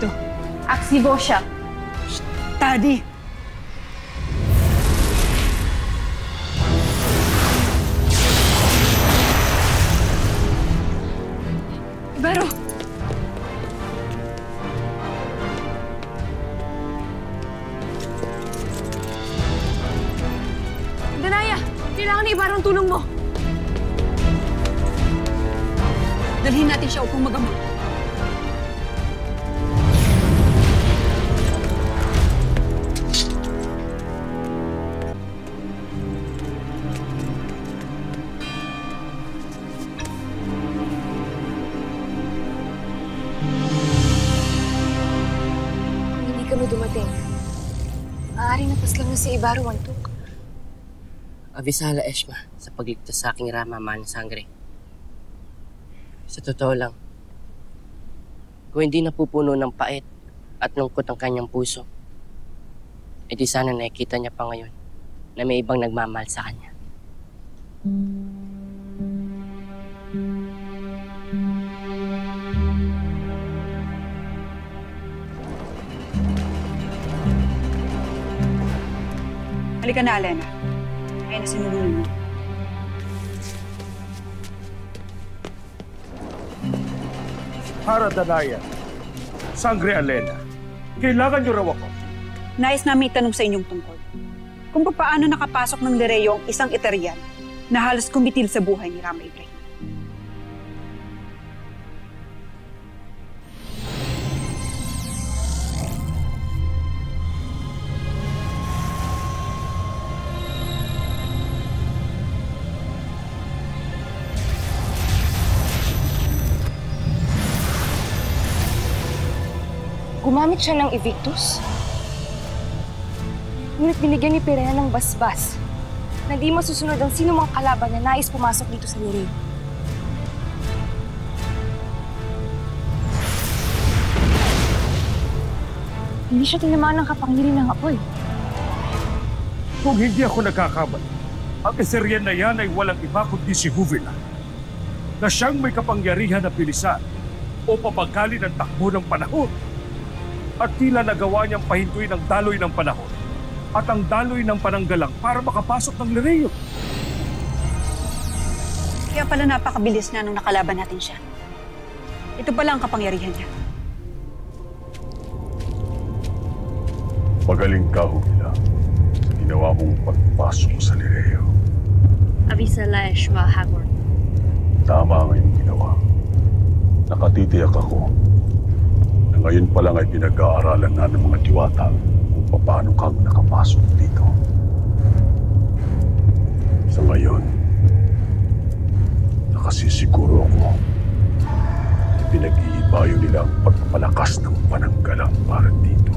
dito? Aksibo siya. Tadi! Ibaro! Danaya! Kailangan ni Ibaro ang tulong mo! Dalhin natin siya upang magamot. Kami dumating. Maaaring napaslang na si Ibaro Wantuk. Abisala, Eshma, sa pagligtas sa aking Rama, Mana Sangre. Sa totoo lang, kung hindi napupuno ng pait at lungkot ang kanyang puso, edi sana nakikita niya pa ngayon na may ibang nagmamahal sa kanya. Halika na, Alena. Ayun na sinunod mo. Hara Danaya, Sangre Alena, kailangan niyo raw ako. Nais namin itanong sa inyong tungkol. Kung paano nakapasok ng Lereo ang isang Eterian na halos kumitil sa buhay ni Rama Ibrahim. Gumamit siya ng Evictus. Ngunit binigyan ni Perea ng basbas na di masusunod ang sino mang kalaban na nais pumasok dito sa Lereo. Hindi siya tinamaan ng kapangyarihan ng apoy. Kung hindi ako nagkakamali, ang Eterian na yan ay walang iba kundi si Huvila, na siyang may kapangyarihan na pilisan o papagkalin ang takbo ng panahon. At tila nagawa niyang pahintuin ang daloy ng panahon at ang daloy ng pananggalang para makapasok ng Lereo. Kaya pala napakabilis na nung nakalaban natin siya. Ito pala ang kapangyarihan niya. Magaling ka, Huvila, sa ginawa mong pagpasok sa Lereo. Abisala Eshma Hagor. Tama ang iyong ginawa. Nakatitiyak ako na ngayon pa lang ay pinag-aaralan na ng mga diwata kung paano kang nakapasok dito. Sa ngayon, nakasisiguro ako na pinag-iibayo nila ang pagpapalakas ng pananggalang para dito.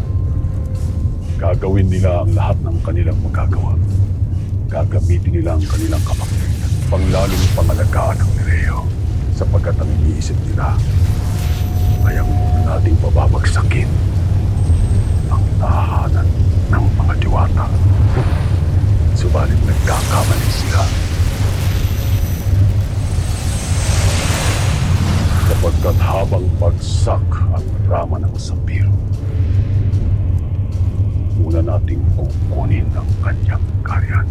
Gagawin nila ang lahat ng kanilang magagawa. Gagamitin nila ang kanilang kapangyarihan panglalong pangalagaan ng Lereo sapagkat ang iniisip nila ay ang nating pababagsakin ang tahanan ng mga diwata. Subalit nagkakamali sila. Sapagkat habang bagsak ang rama ng Sapiro, una nating kukunin ang kanyang karyan.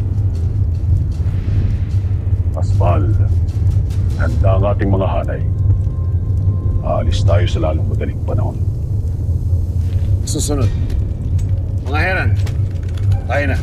Asbal, handa ang ating mga hanay. Aalis tayo sa lalong madaling panahon. Susunod. Mga Heran, tayo na.